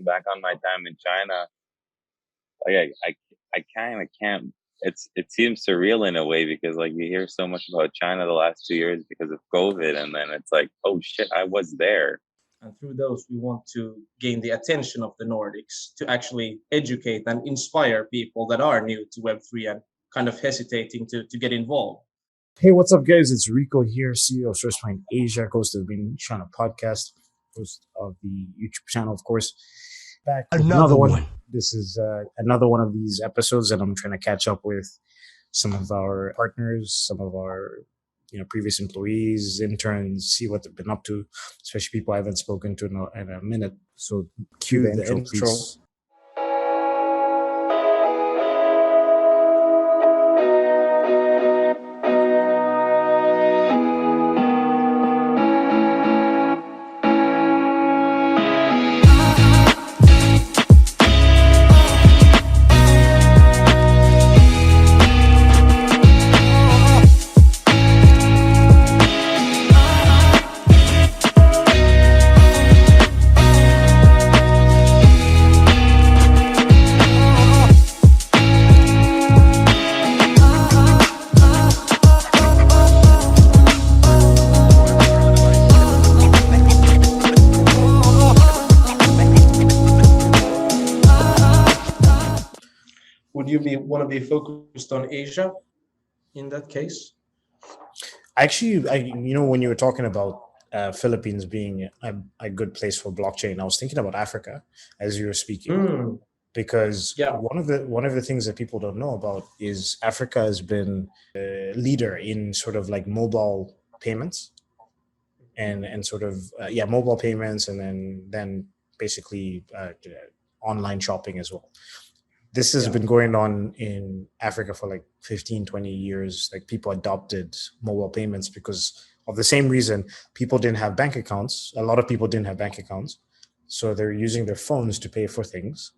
reflecting back on my time in China, like I kind of can't. It seems surreal in a way because like you hear so much about China the last 2 years because of COVID, and then it's like, oh shit, I was there. And through those, we want to gain the attention of the Nordics to actually educate and inspire people that are new to Web3 and kind of hesitating to get involved. Hey, what's up, guys? It's Rico here, CEO of SourcePoint Asia, host of the Green China podcast, host of the YouTube channel, of course. Back with another one. This is another one of these episodes that I'm trying to catch up with some of our partners, some of our previous employees, interns, see what they've been up to, especially people I haven't spoken to in a minute. So cue the intro, please. Would you want to be focused on Asia in that case? Actually, when you were talking about Philippines being a good place for blockchain, I was thinking about Africa as you were speaking, because one of the things that people don't know about is Africa has been a leader in sort of like mobile payments and sort of mobile payments, and then basically online shopping as well. This has been going on in Africa for like 15, 20 years. Like people adopted mobile payments because of the same reason. People didn't have bank accounts. A lot of people didn't have bank accounts. So they're using their phones to pay for things.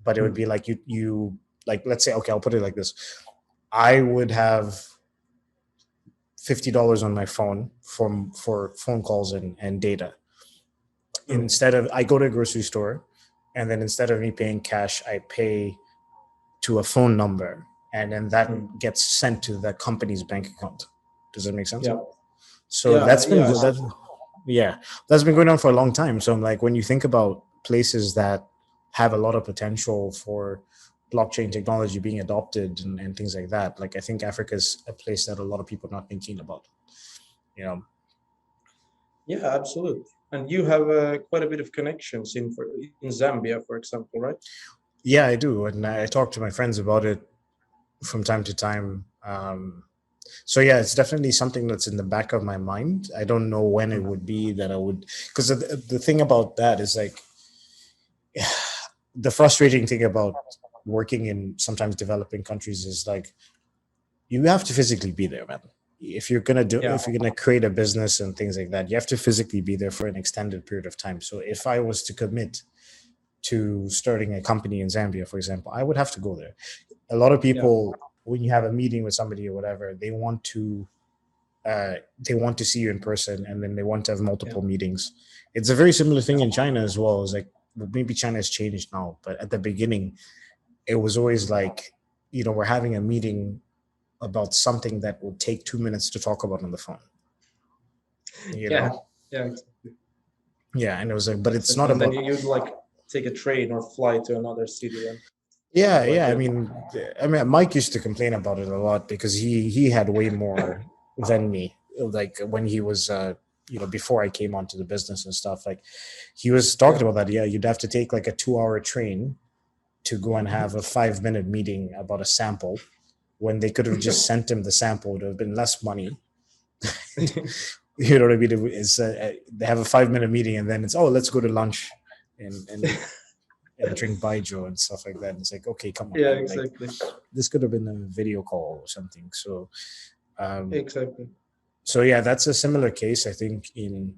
But it would be like you like, let's say, okay, I'll put it like this. I would have $50 on my phone for phone calls and data. Instead of, I go to a grocery store, and then instead of me paying cash, I pay to a phone number, and then that gets sent to the company's bank account. Does that make sense? Yeah. So that's been going on for a long time. So I'm like, when you think about places that have a lot of potential for blockchain technology being adopted and things like that, like I think Africa is a place that a lot of people are not thinking about. Yeah, absolutely. And you have quite a bit of connections in Zambia, for example, right? Yeah, I do, and I talk to my friends about it from time to time. So yeah, it's definitely something that's in the back of my mind. I don't know when it would be that I would, because the thing about that is like the frustrating thing about working in sometimes developing countries is like you have to physically be there, man. If you're gonna create a business and things like that, you have to physically be there for an extended period of time. So if I was to commit to starting a company in Zambia, for example, I would have to go there. A lot of people, when you have a meeting with somebody or whatever, they want to see you in person, and then they want to have multiple meetings. It's a very similar thing in China as well. It's like, maybe China has changed now, but at the beginning, it was always like, we're having a meeting about something that would take 2 minutes to talk about on the phone. Yeah, exactly. Yeah, and it was like, but it's not about. You'd like take a train or fly to another city. I mean, Mike used to complain about it a lot because he had way more than me. Like when he was, before I came onto the business and stuff, like he was talking about that. Yeah, you'd have to take like a 2-hour train to go and have a 5-minute meeting about a sample, when they could have just sent him the sample. It would have been less money. You know what I mean? It's they have a 5-minute meeting, and then it's, let's go to lunch and drink baijiu and stuff like that. And it's like, okay, come on. Yeah, exactly. Like, this could have been a video call or something. So, exactly. So yeah, that's a similar case, I think, in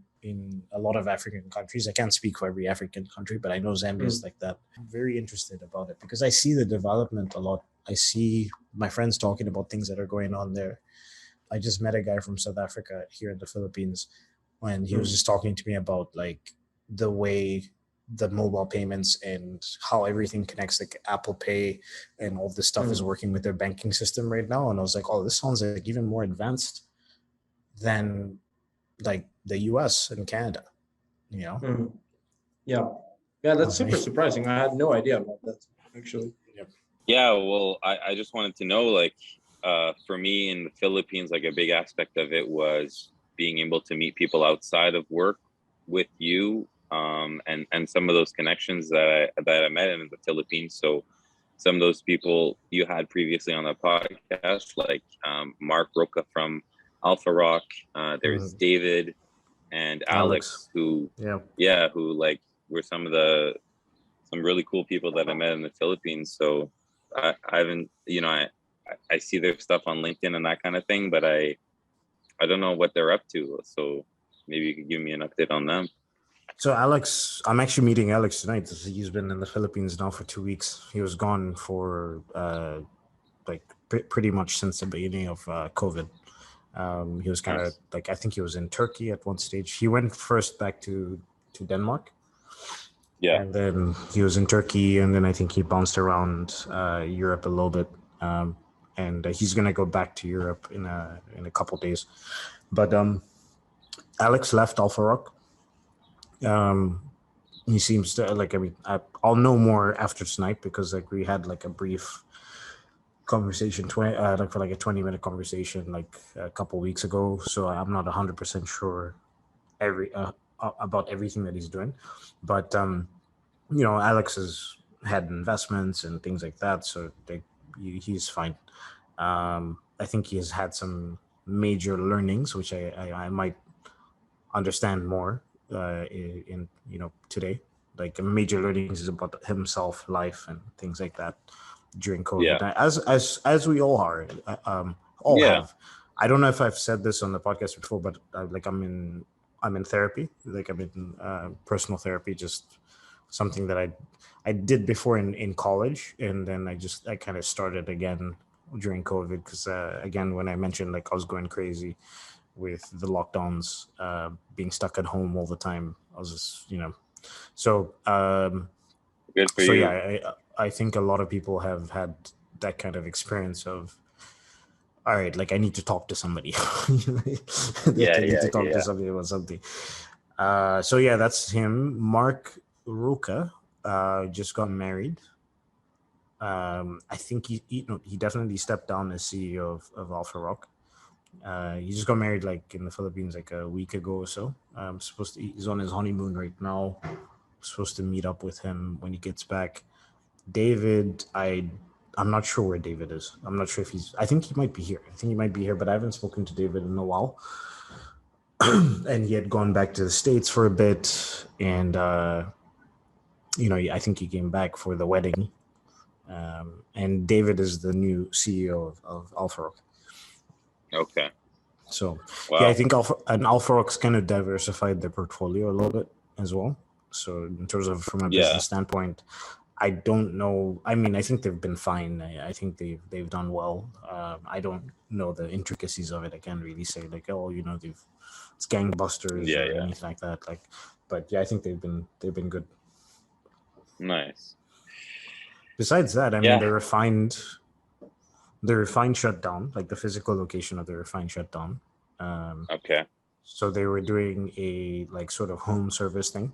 a lot of African countries. I can't speak for every African country, but I know Zambia is like that. I'm very interested about it because I see the development a lot. I see my friends talking about things that are going on there. I just met a guy from South Africa here in the Philippines, when he was just talking to me about like the way the mobile payments and how everything connects, like Apple Pay and all this stuff is working with their banking system right now. And I was like, oh, this sounds like even more advanced than like the US and Canada, you know? Yeah. Yeah, that's super surprising. I had no idea about that, actually. Yeah, well, I just wanted to know, like, for me in the Philippines, like a big aspect of it was being able to meet people outside of work with you, and some of those connections that I met in the Philippines. So some of those people you had previously on the podcast, like Mark Roca from Alpha Rock. There's David and Alex, who like were some really cool people that I met in the Philippines. So I haven't, I see their stuff on LinkedIn and that kind of thing, but I don't know what they're up to. So maybe you could give me an update on them. So Alex, I'm actually meeting Alex tonight. He's been in the Philippines now for 2 weeks. He was gone for pretty much since the beginning of COVID. He was kind of like, I think he was in Turkey at one stage. He went first back to Denmark. Yeah. And then he was in Turkey, and then I think he bounced around Europe a little bit. And he's gonna go back to Europe in a couple days. But Alex left Alpha Rock. He seems to like. I mean, I'll know more after tonight because like we had like a brief conversation, for like a 20-minute conversation like a couple weeks ago. So I'm not 100% sure about everything that he's doing, but Alex has had investments and things like that, so he's fine. I think he has had some major learnings, which I might understand more in today. Like major learnings is about himself, life, and things like that during COVID. Yeah. As we all are, have. I don't know if I've said this on the podcast before, but like I'm in therapy. Like I'm in personal therapy, just something that I did before in college, and then I kind of started again during COVID because again, when I mentioned like I was going crazy with the lockdowns, being stuck at home all the time, I was just so good for so you. yeah, I think a lot of people have had that kind of experience of, all right, like I need to talk to somebody. I need to talk to somebody about something. So yeah, that's him. Mark Ruka just got married. I think he definitely stepped down as CEO of Alpha Rock. He just got married like in the Philippines like a week ago or so. He's on his honeymoon right now. I'm supposed to meet up with him when he gets back. David, I'm not sure where David is. I'm not sure if I think he might be here. But I haven't spoken to David in a while. And he had gone back to the States for a bit, and I think he came back for the wedding. And David is the new CEO of Alpha Rock. Okay. So yeah, I think Alpha Rock's kind of diversified their portfolio a little bit as well. So in terms of from a business standpoint, I don't know. I mean, I think they've been fine. I think they've done well. I don't know the intricacies of it. I can't really say like, oh, it's gangbusters or anything like that. Like, but yeah, I think they've been good. Nice. Besides that, I mean, the refined shut down, like the physical location of the refined shut down. Okay. So they were doing a like sort of home service thing.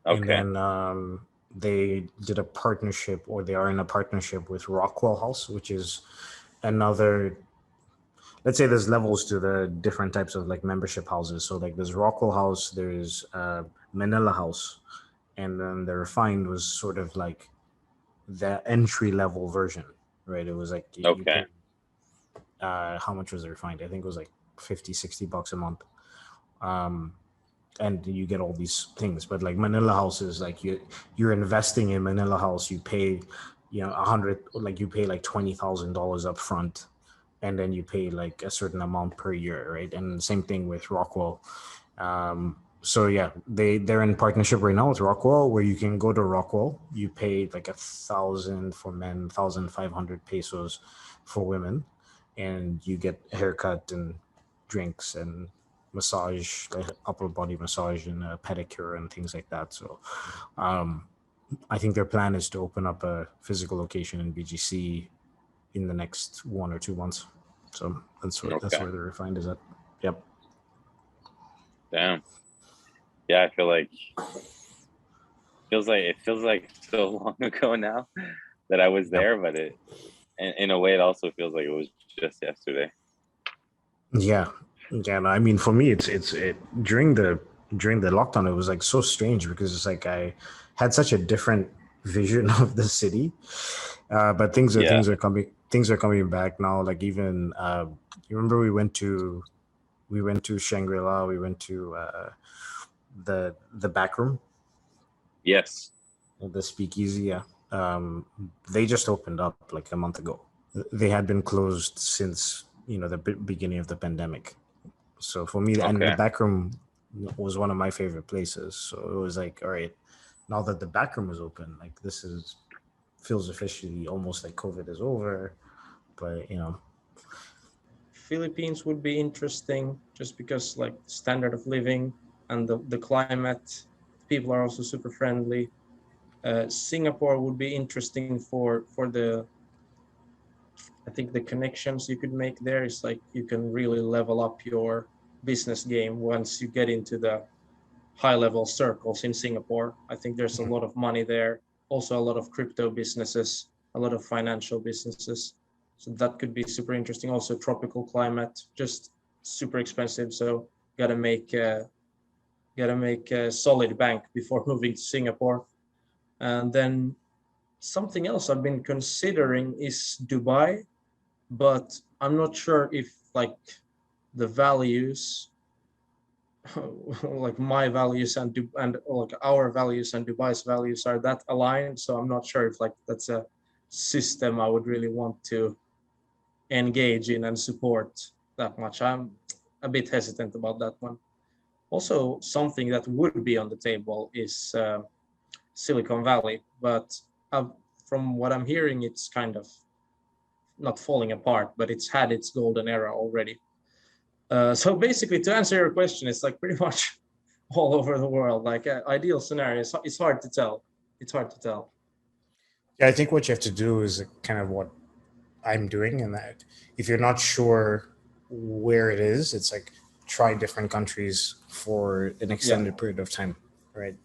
Okay. And then they did a partnership, or they are in a partnership with Rockwell House, which is another, let's say there's levels to the different types of like membership houses. So like there's Rockwell House, there's Manila House, and then the refined was sort of like the entry level version, right? It was like you pay, how much was the refined? I think it was like $50-$60 a month. And you get all these things, but like Manila House is like you're investing in Manila House. You pay, you pay like $20,000 up front, and then you pay like a certain amount per year, right? And the same thing with Rockwell. So yeah, they're in partnership right now with Rockwell, where you can go to Rockwell. You pay like 1,000 for men, 1,500 pesos for women, and you get a haircut and drinks and massage, like upper body massage and pedicure and things like that. So I think their plan is to open up a physical location in BGC in the next 1 or 2 months. So that's Okay. where the refined is at. Yep. Damn. Yeah, I feel like it feels like so long ago now that I was Yep. there, but in a way it also feels like it was just yesterday. Yeah. Yeah. No, I mean, for me, it's during the lockdown, it was like so strange because it's like I had such a different vision of the city, but things Yeah. are coming back now. Like even you remember we went to Shangri-La, we went to the back room, Yes. the speakeasy. Yeah, they just opened up like a month ago. They had been closed since the beginning of the pandemic. So for me, and the Okay. back room was one of my favorite places. So it was like, all right, now that the back room is open, like this is feels officially almost like COVID is over. But Philippines would be interesting just because like standard of living and the climate, people are also super friendly. Singapore would be interesting for the, I think the connections you could make there is like you can really level up your business game once you get into the high level circles in Singapore. I think there's a lot of money there, also a lot of crypto businesses, a lot of financial businesses. So that could be super interesting. Also tropical climate, just super expensive. So gotta make a solid bank before moving to Singapore. And then something else I've been considering is Dubai, but I'm not sure if like the values like my values and like our values and Dubai's values are that aligned. So I'm not sure if like that's a system I would really want to engage in and support that much. I'm a bit hesitant about that one. Also, something that would be on the table is Silicon Valley, but from what I'm hearing, it's kind of not falling apart, but it's had its golden era already. So basically, to answer your question, it's like pretty much all over the world. Like ideal scenarios, it's hard to tell. It's hard to tell. yeah, I think what you have to do is kind of what I'm doing, and that if you're not sure where it is, it's like try different countries for an Yeah, extended period of time, right?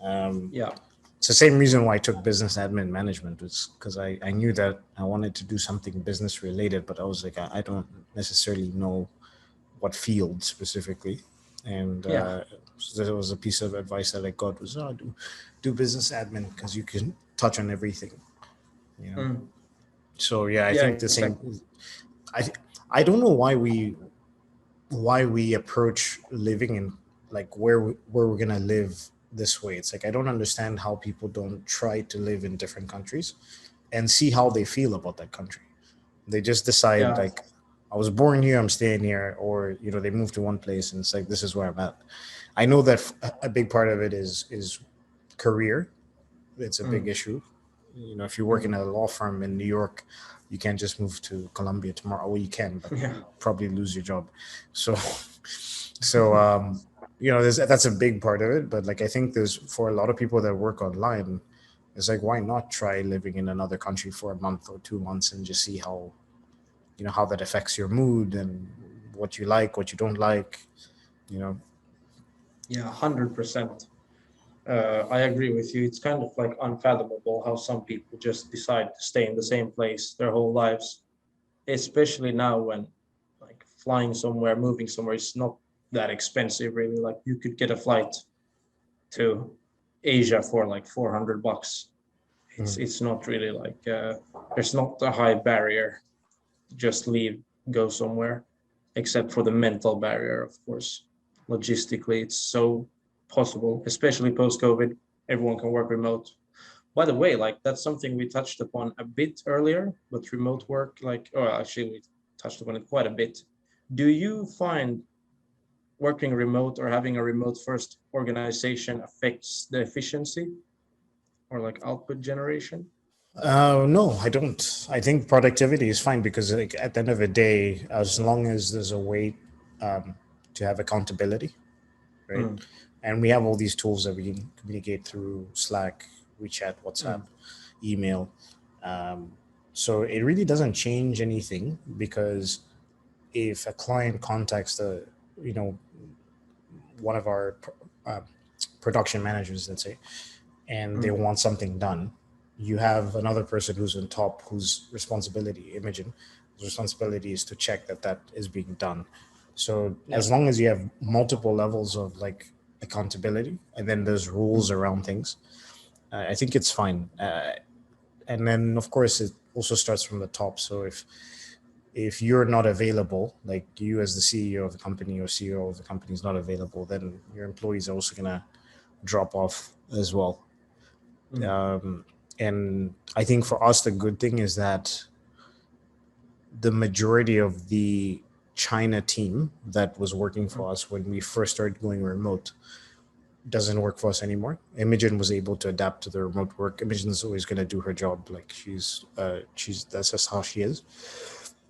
Um, yeah, it's the same reason why I took business admin management was because I knew that I wanted to do something business related, but I was like, I don't necessarily know what field specifically. And yeah. so there was a piece of advice that I got was, oh, do business admin because you can touch on everything, you know? Mm. So yeah, I Yeah, think the same. exactly. I I don't know why we approach living in like where we're gonna live this way. It's like I don't understand how people don't try to live in different countries and see how they feel about that country. They just decide Yeah, like I was born here, I'm staying here, or they move to one place and it's like this is where I'm at. I know that a big part of it is career. It's a big mm. issue. If you work in Mm. a law firm in New York, you can't just move to Colombia tomorrow. Well, you can, but Yeah, you probably lose your job. So, that's a big part of it. But like, I think there's for a lot of people that work online, it's like, why not try living in another country for a month or 2 months and just see how that affects your mood and what you like, what you don't like, you know? yeah, 100%. I agree with you. It's kind of like unfathomable how some people just decide to stay in the same place their whole lives, especially now when like flying somewhere, moving somewhere is not that expensive really. Like you could get a flight to Asia for like $400. It's Mhm. it's not really like there's not a high barrier. Just leave, go somewhere, except for the mental barrier, of course. Logistically, it's so possible, especially post COVID. Everyone can work remote. By the way, like that's something we touched upon a bit earlier, but remote work, like, or actually, we touched upon it quite a bit. Do you find working remote or having a remote first organization affects the efficiency or like output generation? No, I don't. I think productivity is fine because, like, at the end of the day, as long as there's a way to have accountability, right? And we have all these tools that we can communicate through Slack, WeChat, WhatsApp, email. So it really doesn't change anything, because if a client contacts one of our uh, production managers, let's say, and they want something done, you have another person who's on top, whose responsibility, Imogen, whose responsibility is to check that that is being done. So as long as you have multiple levels of like accountability, and then there's rules around things, I think it's fine. And then of course it also starts from the top. So if you're not available, like you as the CEO of the company or CEO of the company is not available, then your employees are also gonna drop off as well. And I think for us, the good thing is that the majority of the China team that was working for us when we first started going remote doesn't work for us anymore. Imogen was able to adapt to the remote work. Imogen's always going to do her job. Like she's that's just how she is.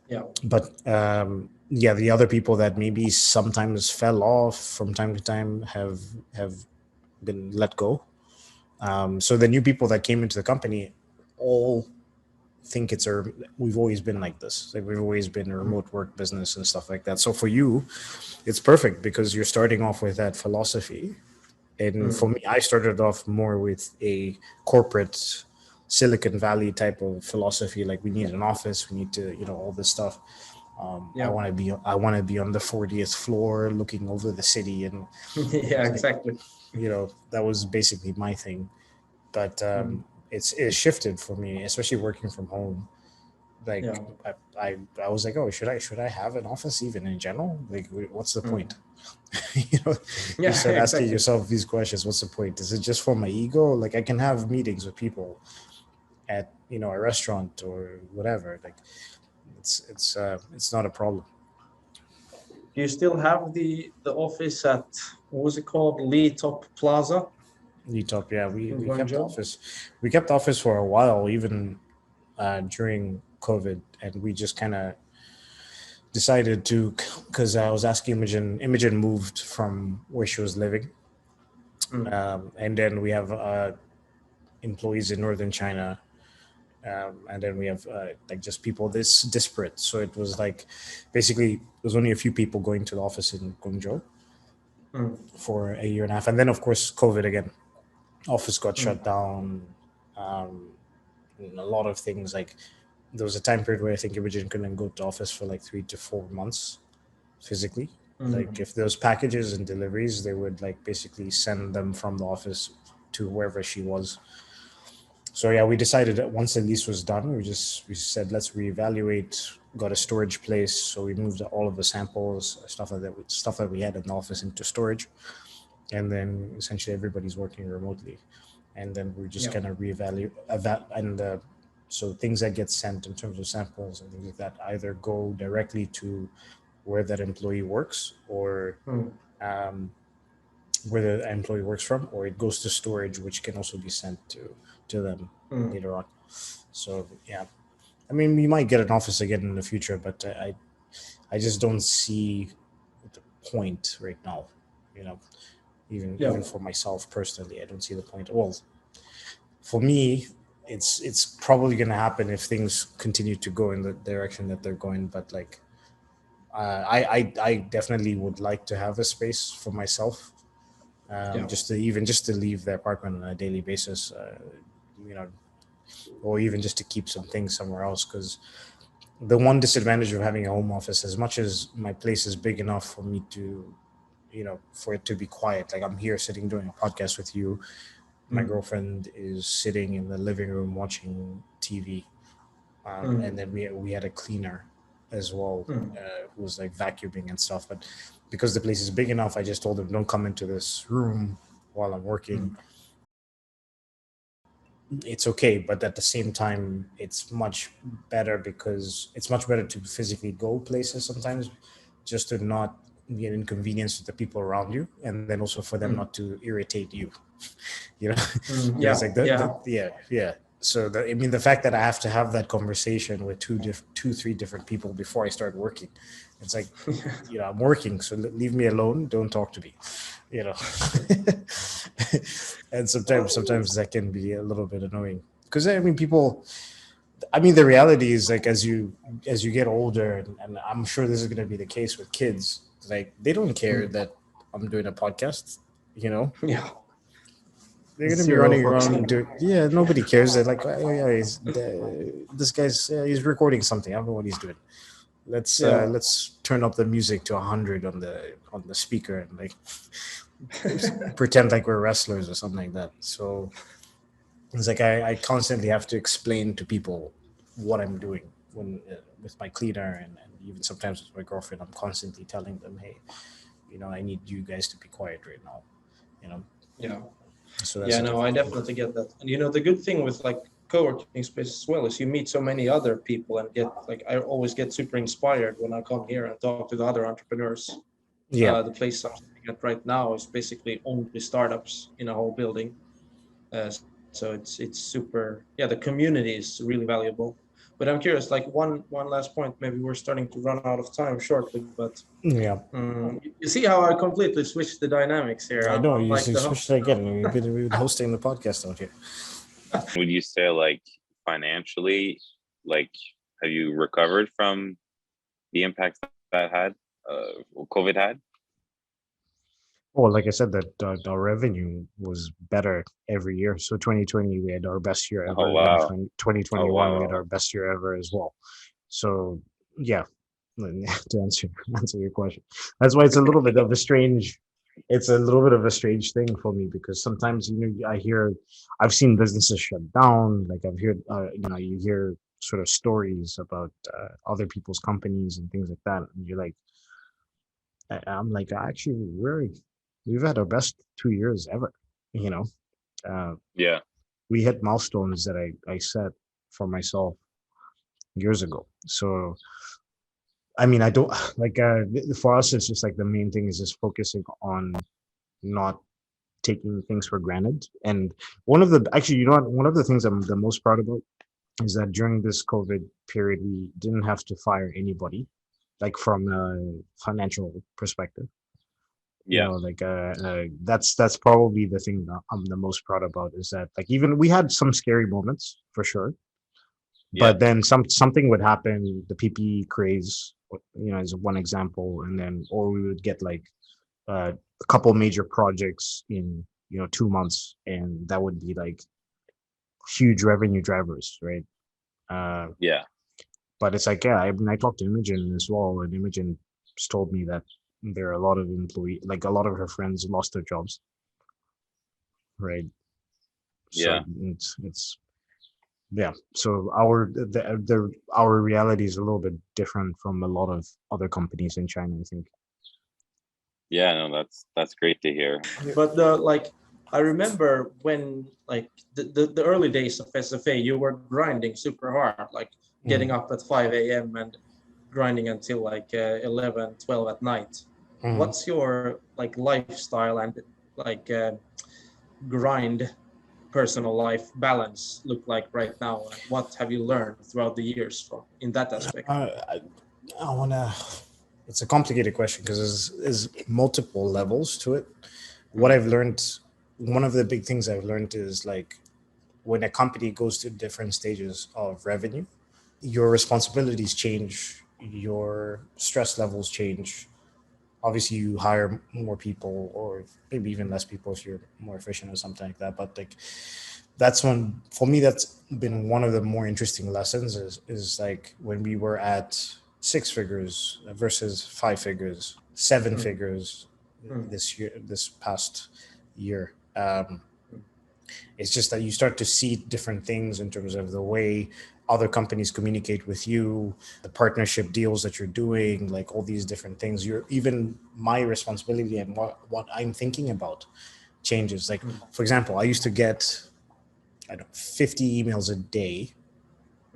Yeah. But the other people that maybe sometimes fell off from time to time have been let go. So the new people that came into the company all think we've always been like this. Like we've always been a remote work business and stuff like that. So for you, it's perfect because you're starting off with that philosophy. And for me, I started off more with a corporate Silicon Valley type of philosophy. Like we need an office, we need to, all this stuff. I want to be on the 40th floor looking over the city. And yeah, exactly. That was basically my thing. But it's shifted for me, especially working from home. Like I was like, oh, should I have an office even in general? Like, what's the point? You start asking yourself these questions. What's the point? Is it just for my ego? Like I can have meetings with people at a restaurant or whatever. Like it's not a problem. Do you still have the office at, what was it called, Lee Top Plaza? Top, yeah, we kept the office. We kept the office for a while, even during COVID, and we just kind of decided to, because I was asking Imogen. Imogen moved from where she was living, and then we have employees in northern China, and then we have like just people this disparate. So it was like basically there was only a few people going to the office in Guangzhou for a year and a half, and then of course COVID again. Office got shut down. A lot of things, like there was a time period where I think Imogen couldn't go to office for like 3 to 4 months physically. Like if there's packages and deliveries, they would like basically send them from the office to wherever she was. So yeah, we decided that once the lease was done, we said let's reevaluate. Got a storage place, so we moved all of the samples, stuff that we had in the office into storage, and then essentially everybody's working remotely, and then we're just kind of reevaluate and so things that get sent in terms of samples and things like that either go directly to where that employee works or where the employee works from, or it goes to storage, which can also be sent to them later on. So yeah, I mean, we might get an office again in the future, but I just don't see the point right now. Even for myself personally, I don't see the point. Well, for me, it's probably going to happen if things continue to go in the direction that they're going. But like, I definitely would like to have a space for myself, just to leave the apartment on a daily basis, or even just to keep some things somewhere else. Because the one disadvantage of having a home office, as much as my place is big enough for me to, for it to be quiet, like I'm here sitting doing a podcast with you. My girlfriend is sitting in the living room watching TV, and then we had a cleaner as well, who was like vacuuming and stuff. But because the place is big enough, I just told him, don't come into this room while I'm working. It's okay, but at the same time, it's much better because it's much better to physically go places sometimes, just to not be an inconvenience to the people around you, and then also for them not to irritate you. Yeah, It's like yeah. So I mean, the fact that I have to have that conversation with three different people before I start working, it's like, I'm working, so leave me alone. Don't talk to me, you know. And sometimes that can be a little bit annoying because I mean, people. I mean, the reality is like as you get older, and I'm sure this is going to be the case with kids. Like they don't care that I'm doing a podcast, you know. Yeah. They're gonna be Zero running around fucks. and do. Yeah, nobody cares. They're like, oh yeah, this guy's he's recording something. I don't know what he's doing. Let's turn up the music to 100 on the speaker and like pretend like we're wrestlers or something like that. So it's like I constantly have to explain to people what I'm doing when with my cleaner and even sometimes with my girlfriend. I'm constantly telling them, hey, I need you guys to be quiet right now. You know. Yeah. So that's Yeah, the no, I difference. definitely get that. And the good thing with like co-working space as well is you meet so many other people and get like I always get super inspired when I come here and talk to the other entrepreneurs. Yeah. The place I'm sitting at right now is basically only startups in a whole building. So it's super. Yeah, the community is really valuable. But I'm curious, like one last point. Maybe we're starting to run out of time shortly, but Yeah. you see how I completely switched the dynamics here. I I'm, know I'm you like the switched it again. We've been hosting the podcast out here. Would you say like financially, like have you recovered from the impacts that had COVID had? Well, like I said, that our revenue was better every year. So 2020 we had our best year Oh ever, and wow. Oh 2021 we had wow. our best year ever as well. So yeah, to answer your question, that's why it's a little bit of a strange thing for me because sometimes I've seen businesses shut down. Like I've heard you hear sort of stories about other people's companies and things like that, and you're like, I'm like, actually, we've had our best 2 years ever. You know, uh, Yeah. we hit milestones that I set for myself years ago. So, I mean, I don't like for us. It's just like the main thing is just focusing on not taking things for granted. And one of the things I'm the most proud about is that during this COVID period, we didn't have to fire anybody, like from a financial perspective. Yeah. That's probably the thing that I'm the most proud about is that like even we had some scary moments for sure, Yeah. but then something would happen, the PPE craze, is one example, and then or we would get like a couple major projects in 2 months, and that would be like huge revenue drivers, right? Yeah. But it's like, yeah, I mean, I talked to Imogen as well, and Imogen just told me that there are a lot of like a lot of her friends lost their jobs, right? So Yeah. it's yeah. So our reality is a little bit different from a lot of other companies in China, I think. Yeah, no, that's great to hear. But I remember when like the early days of SFA, you were grinding super hard, like getting up at 5 a.m. and grinding until like 11, 12 at night. What's your like lifestyle and like grind personal life balance look like right now? And what have you learned throughout the years from in that aspect? I wanna. It's a complicated question because there's multiple levels to it. What I've learned, one of the big things I've learned is like when a company goes to different stages of revenue, your responsibilities change, your stress levels change. Obviously, you hire more people, or maybe even less people if you're more efficient or something like that. But like that's one for me. That's been one of the more interesting lessons. Is like when we were at six figures versus five figures, seven figures this past year. It's just that you start to see different things in terms of the way other companies communicate with you, the partnership deals that you're doing, like all these different things. You're even my responsibility and what I'm thinking about changes. Like, for example, I used to get, I don't know, 50 emails a day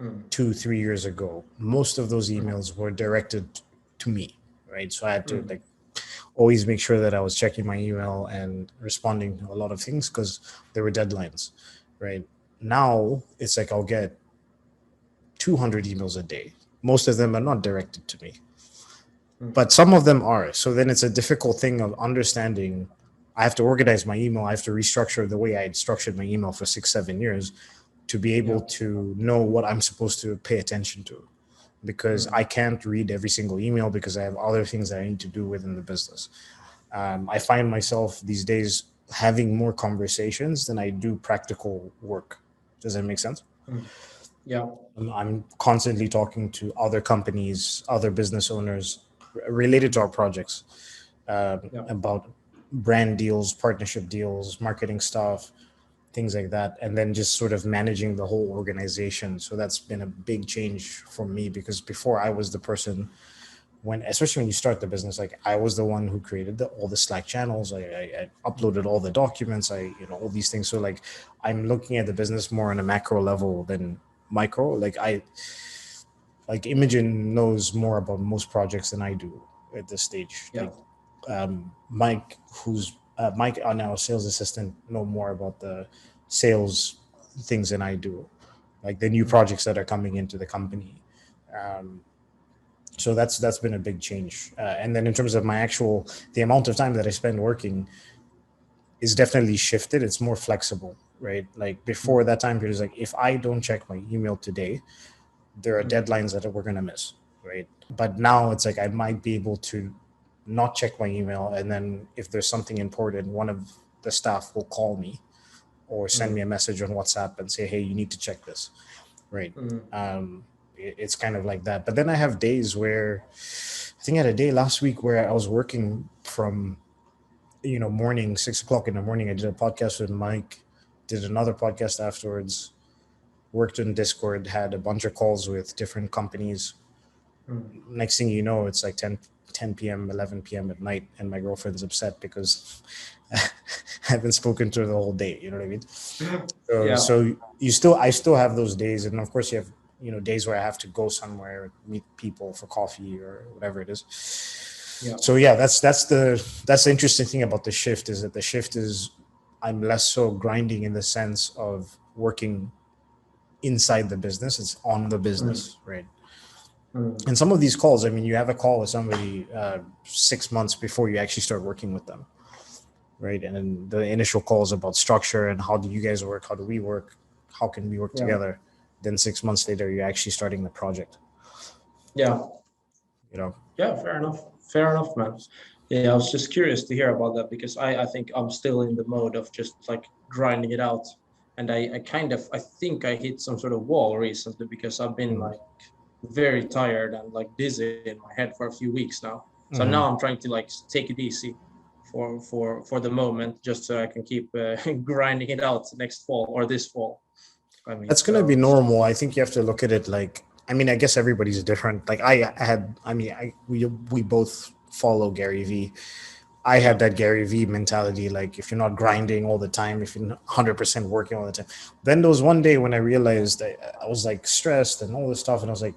2-3 years ago. Most of those emails were directed to me, right? So I had to like always make sure that I was checking my email and responding to a lot of things because there were deadlines, right? now it's like I'll get 200 emails a day. Most of them are not directed to me, but some of them are. So then it's a difficult thing of understanding. I have to organize my email. I have to restructure the way I had structured my email for 6, 7 years to be able to know what I'm supposed to pay attention to, because I can't read every single email because I have other things that I need to do within the business. I find myself these days having more conversations than I do practical work. Does that make sense? Yeah. I'm constantly talking to other companies, other business owners related to our projects, about brand deals, partnership deals, marketing stuff, things like that, and then just sort of managing the whole organization. So that's been a big change for me, because before I was the person, when especially when you start the business, like I was the one who created all the Slack channels. I uploaded all the documents. All these things. So like I'm looking at the business more on a macro level than micro. Like Imogen knows more about most projects than I do at this stage. Yeah. Mike, who's Mike, our sales assistant, know more about the sales things than I do, like the new projects that are coming into the company. So that's been a big change. And then in terms of the amount of time that I spend working is definitely shifted. It's more flexible, right? Like before that time period is like, if I don't check my email today, there are deadlines that we're gonna miss, right? But now it's like I might be able to not check my email, and then if there's something important, one of the staff will call me or send me a message on WhatsApp and say, hey, you need to check this, right? It's kind of like that. But then I have days where I think I had a day last week where I was working from morning 6 o'clock in the morning. I did a podcast with Mike, did another podcast afterwards, worked in Discord, had a bunch of calls with different companies. Next thing you know, it's like 10 p.m., 11 p.m. at night, and my girlfriend's upset because I haven't spoken to her the whole day. You know what I mean? So I still have those days, and of course you have days where I have to go somewhere, meet people for coffee or whatever it is. So yeah, that's the interesting thing about the shift, is that the shift is I'm less so grinding in the sense of working inside the business. It's on the business, right? And some of these calls, I mean, you have a call with somebody 6 months before you actually start working with them, right? And then the initial call is about structure and how do you guys work? How do we work? How can we work together? Then 6 months later, you're actually starting the project. Yeah. Yeah, fair enough. Fair enough, man. Yeah, I was just curious to hear about that, because I think I'm still in the mode of just like grinding it out. And I think I hit some sort of wall recently, because I've been like very tired and like dizzy in my head for a few weeks now. So now I'm trying to like take it easy for the moment, just so I can keep grinding it out next fall or this fall. I mean, that's gonna be normal. I think you have to look at it like, I mean, I guess everybody's different. Like we both follow Gary Vee. I had that Gary Vee mentality, like if you're not grinding all the time, if you're not 100% working all the time. Then there was one day when I realized I was like stressed and all this stuff, and I was like,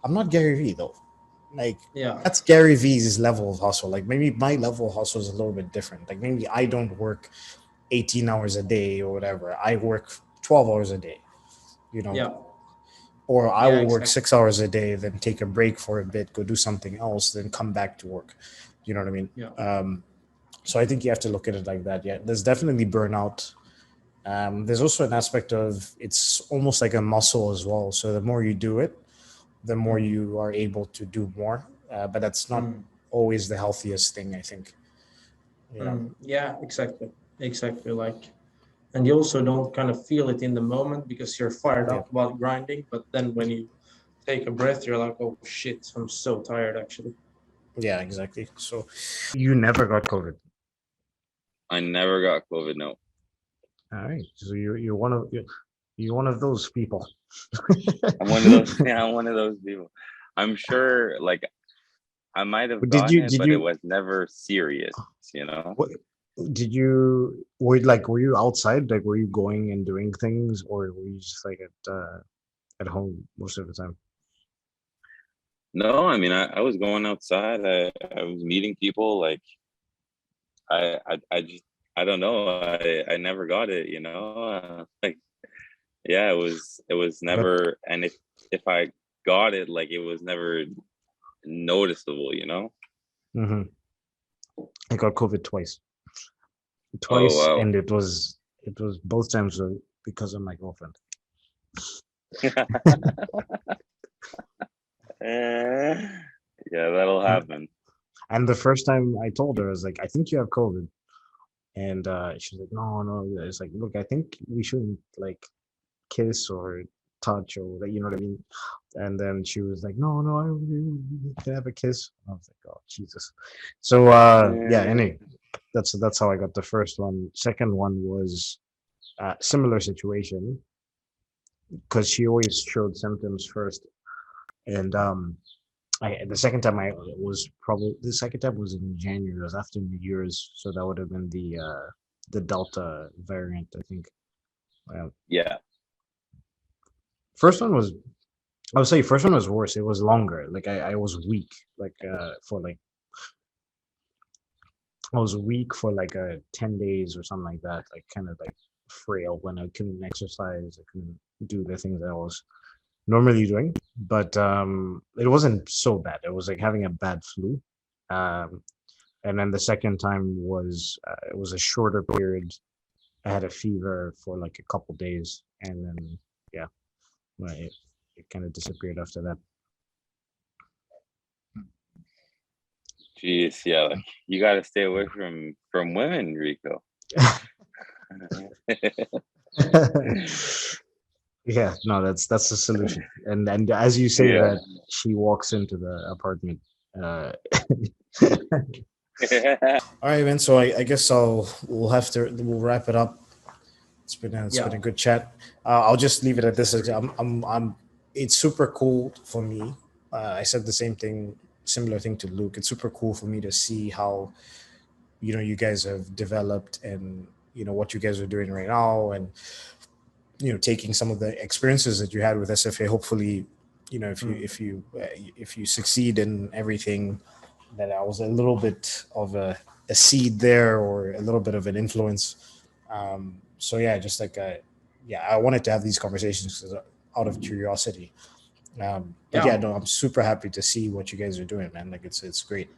I'm not Gary Vee though. Like that's Gary Vee's level of hustle. Like maybe my level of hustle is a little bit different. Like maybe I don't work 18 hours a day or whatever. I work 12 hours a day, or I will work 6 hours a day, then take a break for a bit, go do something else, then come back to work. You know what I mean? So I think you have to look at it like that. Yeah, there's definitely burnout. There's also an aspect of it's almost like a muscle as well. So the more you do it, the more you are able to do more. But that's not always the healthiest thing, I think. Yeah, exactly. Like, and you also don't kind of feel it in the moment because you're fired up about grinding. But then when you take a breath, you're like, oh shit, I'm so tired actually. Yeah, exactly. So you never got COVID? I never got COVID. No. All right. So you're one of those people. I'm one of those. Yeah, I'm one of those people. I'm sure, like, I might have gotten it, but it was never serious. What, were you outside? Like, were you going and doing things, or were you just like at home most of the time? No, I mean, I was going outside. I was meeting people. Like, I just, I don't know. I never got it. Like, Yeah, it was But never, and if I got it, like it was never noticeable, you know? I got COVID twice. Oh Twice, wow. and it was both times because of my girlfriend. Yeah, that'll happen. And the first time I told her, I was like, I think you have COVID. And she's like, no, no. It's like, look, I think we shouldn't like kiss or touch or you know what I mean. And then she was like, no, no, we can have a kiss. I was like, oh Jesus. So yeah, anyway, that's how I got the first one. Second one was similar situation because she always showed symptoms first, and the second time the second time was in January. It was after New Year's, so that would have been the Delta variant, I think. Yeah. First one was I would say first one was worse. It was longer. Like I was weak. Like for like I was weak for like 10 days or something like that. Like kind of like frail when I couldn't exercise. I couldn't do the things that I was normally doing. But it wasn't so bad. It was like having a bad flu. Um, and then the second time was it was a shorter period. I had a fever for like a couple days, and then yeah, it kind of disappeared after that. Jeez, yeah, like you got to stay away from women, Rico. Yeah, no, that's the solution. And as you say Yeah. that, she walks into the apartment. Uh, All right, man. So I guess we'll wrap it up. It's been a good chat. I'll just leave it at this. It's super cool for me. I said the same thing, similar thing to Luke. It's super cool for me to see how you guys have developed and what you guys are doing right now, and taking some of the experiences that you had with SFA. Hopefully, if you succeed in everything, that I was a little bit of a seed there or a little bit of an influence. So yeah, just like yeah, I wanted to have these conversations out of curiosity. But yeah, no, I'm super happy to see what you guys are doing, man. Like it's great.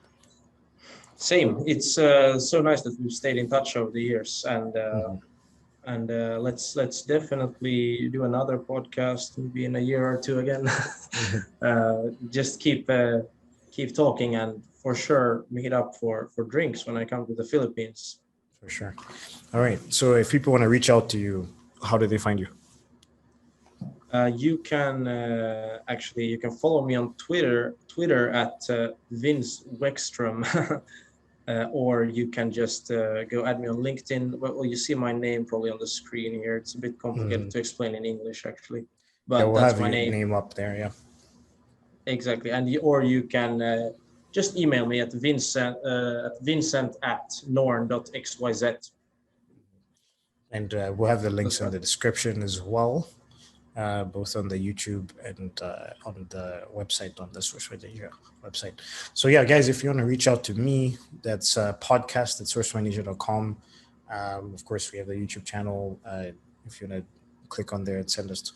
Same. It's so nice that we've stayed in touch over the years, and let's definitely do another podcast maybe in a year or two again. Just keep talking, and for sure meet up for drinks when I come to the Philippines. For sure. All right. So if people want to reach out to you, how do they find you? You can actually you can follow me on Twitter at Vince Wexstrom. Or you can just go add me on LinkedIn. Well, you see my name probably on the screen here. It's a bit complicated to explain in English, actually, Yeah, but we'll that's have my your name. name up there. Yeah. Exactly, or you can just email me at vincent@norn.xyz. And we'll have the links in the description as well, both on the YouTube and on the website, on the SourceWineAsia website. So yeah, guys, if you want to reach out to me, that's podcast at sourcewineasia.com. Of course, we have the YouTube channel. If you want to click on there and send us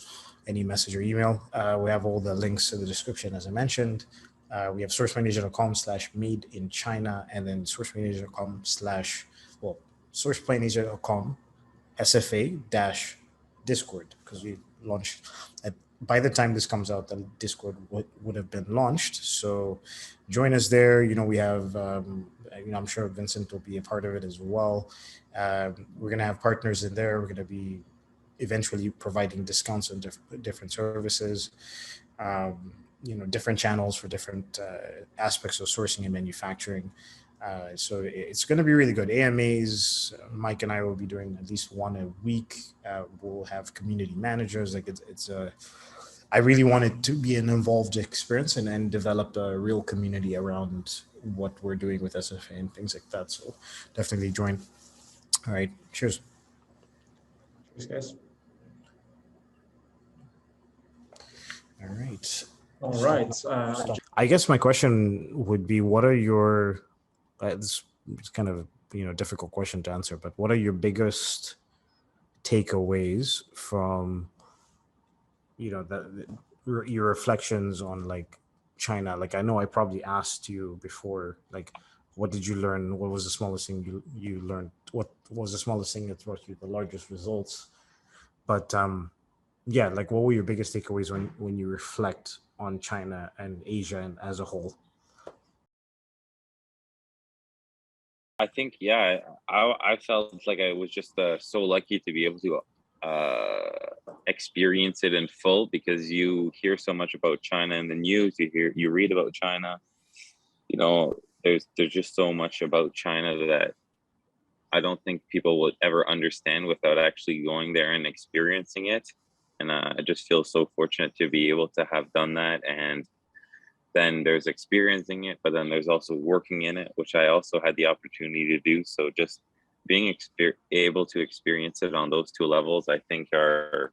any message or email, we have all the links in the description, as I mentioned. We have sourcewineasia.com/made in China, and then sourcewineasia.com/sourceplaneasia.com SFA Discord, because we launched by the time this comes out, the Discord would have been launched. So join us there. We have I'm sure Vincent will be a part of it as well. We're going to have partners in there. We're going to be eventually providing discounts on different services, different channels for different aspects of sourcing and manufacturing. So it's going to be really good. AMAs, Mike and I will be doing at least one a week. We'll have community managers. Like I really want it to be an involved experience and develop a real community around what we're doing with SFA and things like that. So definitely join. All right. Cheers. Cheers, guys. All right. All right. I guess my question would be, what are your it's kind of difficult question to answer, but what are your biggest takeaways from your reflections on like China. Like I know I probably asked you before, like, what did you learn? What was the smallest thing you learned? What was the smallest thing that brought you the largest results? But yeah, like what were your biggest takeaways when you reflect on China and Asia and as a whole? I think, yeah, I felt like I was just so lucky to be able to experience it in full, because you hear so much about China in the news, you read about China, you know, there's just so much about China that I don't think people would ever understand without actually going there and experiencing it. And I just feel so fortunate to be able to have done that. And then there's experiencing it, but then there's also working in it, which I also had the opportunity to do. So just being able to experience it on those two levels, I think are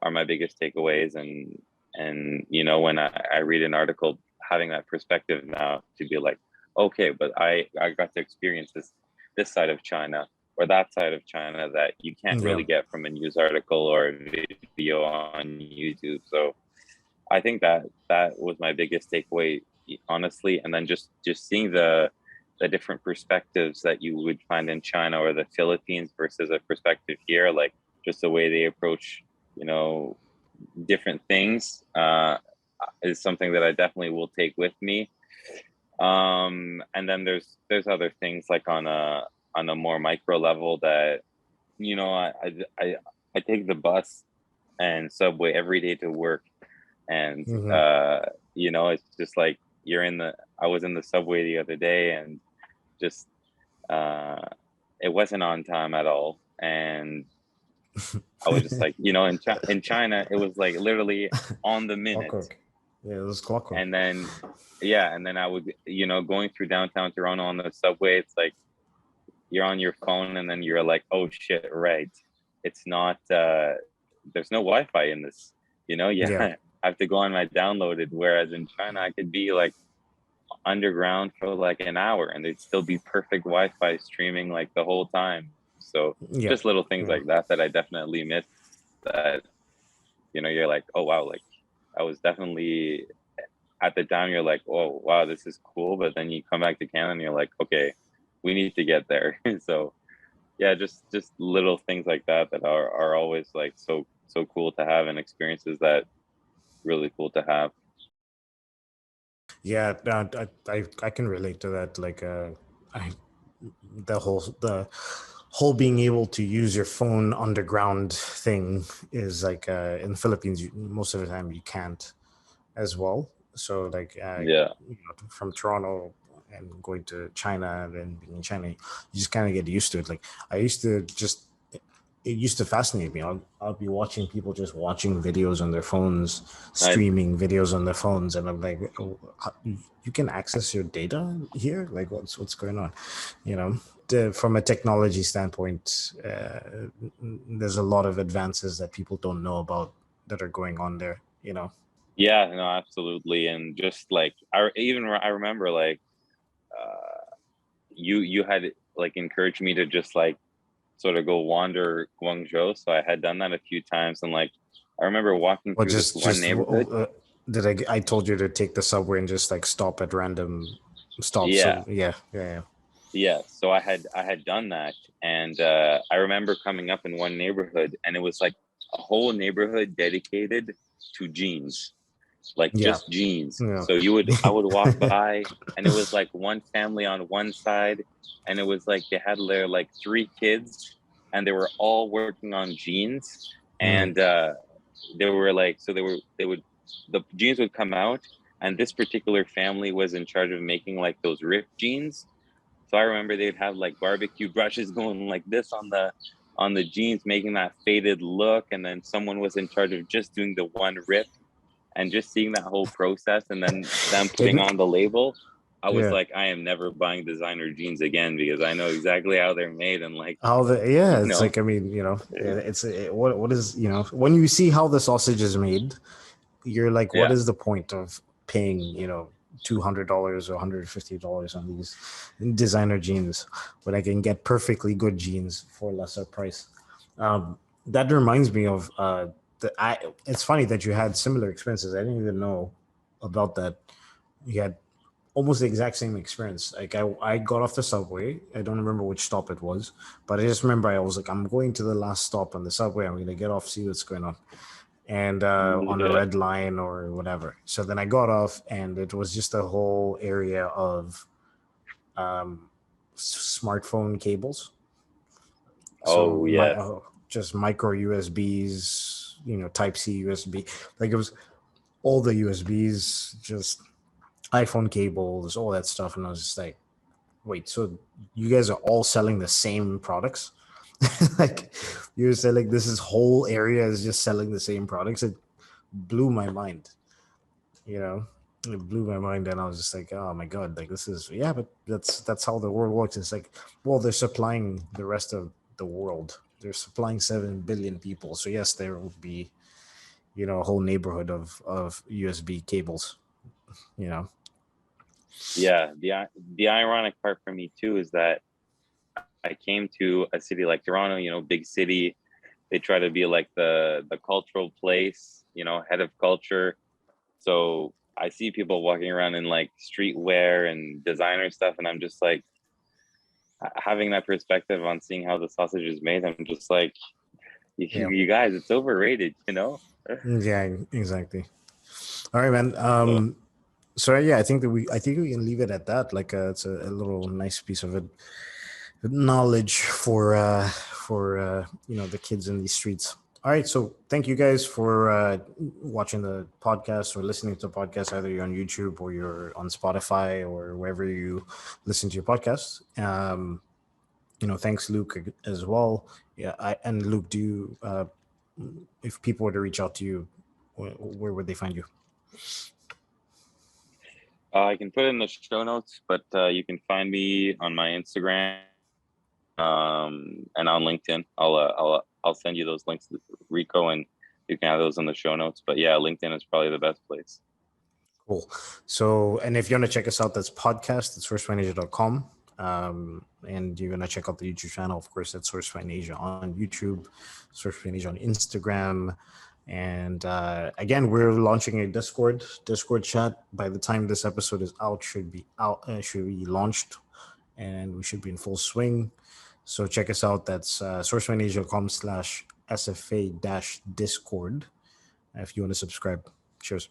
my biggest takeaways. And you know, when I read an article, having that perspective now to be like, okay, but I got to experience this side of China or that side of China that you can't Yeah. really get from a news article or a video on YouTube. So I think that was my biggest takeaway, honestly. And then just seeing the different perspectives that you would find in China or the Philippines versus a perspective here, like just the way they approach, you know, different things, is something that I definitely will take with me. And then there's other things like on a more micro level that, you know, I take the bus and subway every day to work. And you know, it's just like I was in the subway the other day, and just it wasn't on time at all. And I was just like, you know, in China it was like literally on the minute. Clockwork. Yeah, it was clockwork. And then I would, you know, going through downtown Toronto on the subway, it's like you're on your phone and then you're like, oh shit, right, it's not there's no Wi-Fi in this, you know. I have to go on my downloaded, whereas in China I could be like underground for like an hour and it'd still be perfect Wi-Fi streaming like the whole time. So just little things like that I definitely miss, that, you know, you're like, oh wow, like I was definitely, at the time you're like, oh wow, this is cool, but then you come back to Canada and you're like, okay, we need to get there. So yeah, just little things like that are always like so cool to have, and experiences that really cool to have. Yeah, I can relate to that. Like the whole being able to use your phone underground thing is like in the Philippines, most of the time you can't as well. So like from Toronto and going to China and then being in China, you just kind of get used to it. Like I used to just, it used to fascinate me. I'll be watching people just watching videos on their phones, streaming videos on their phones, and I'm like, oh, you can access your data here? Like what's going on? You know, from a technology standpoint, there's a lot of advances that people don't know about that are going on there, you know? Yeah, no, absolutely. And just like I remember like you had like encouraged me to just like sort of go wander Guangzhou. So I had done that a few times, and like I remember walking through this one neighborhood. Did I told you to take the subway and just like stop at random stops? Yeah. Yeah. So I had done that, and I remember coming up in one neighborhood, and it was like a whole neighborhood dedicated to jeans, like just jeans. So I would walk by, and it was like one family on one side, and it was like they had their like 3 kids, and they were all working on jeans. And they were like, so the jeans would come out, and this particular family was in charge of making like those ripped jeans. So I remember they'd have like barbecue brushes going like this on the jeans, making that faded look, and then someone was in charge of just doing the one rip. And just seeing that whole process, and then them putting on the label, I was like, I am never buying designer jeans again, because I know exactly how they're made. And like it's like, I mean, you know, what is, you know, when you see how the sausage is made, you're like, what is the point of paying, you know, $200 or $150 on these designer jeans when I can get perfectly good jeans for a lesser price? That reminds me of it's funny that you had similar experiences. I didn't even know about that. You had almost the exact same experience. Like I got off the subway. I don't remember which stop it was, but I just remember I was like, I'm going to the last stop on the subway. I'm going to get off, see what's going on, and on the red line or whatever. So then I got off, and it was just a whole area of smartphone cables. So just micro USBs, Type C USB. Like it was all the USBs, just iPhone cables, all that stuff. And I was just like, wait, so you guys are all selling the same products? Like you're saying, like this whole area is just selling the same products. It blew my mind. It blew my mind, and I was just like, oh my god, like this is but that's how the world works. It's like, well, they're supplying the rest of the world. They're supplying 7 billion people. So yes, there will be, a whole neighborhood of USB cables, Yeah. The ironic part for me too is that I came to a city like Toronto, big city. They try to be like the cultural place, head of culture. So I see people walking around in like streetwear and designer stuff, and I'm just like, having that perspective on seeing how the sausage is made, I'm just like, you guys, it's overrated, Yeah, exactly. All right, man. So yeah, I think we can leave it at that. Like it's a little nice piece of knowledge for the kids in these streets. All right, so thank you guys for watching the podcast or listening to the podcast. Either you're on YouTube or you're on Spotify or wherever you listen to your podcast. Thanks, Luke, as well. Yeah, and Luke, do you, if people were to reach out to you, where would they find you? I can put it in the show notes, but you can find me on my Instagram and on LinkedIn. I'll send you those links, Rico, and you can have those in the show notes. But yeah, LinkedIn is probably the best place. Cool. So, and if you want to check us out, that's podcast at sourcefinasia.com. And you're going to check out the YouTube channel, of course, at SourceFinasia on YouTube, SourceFinasia on Instagram. And again, we're launching a Discord chat. By the time this episode is out, should be launched, and we should be in full swing. So check us out. That's sourcefinasia.com/SFA-Discord if you want to subscribe. Cheers.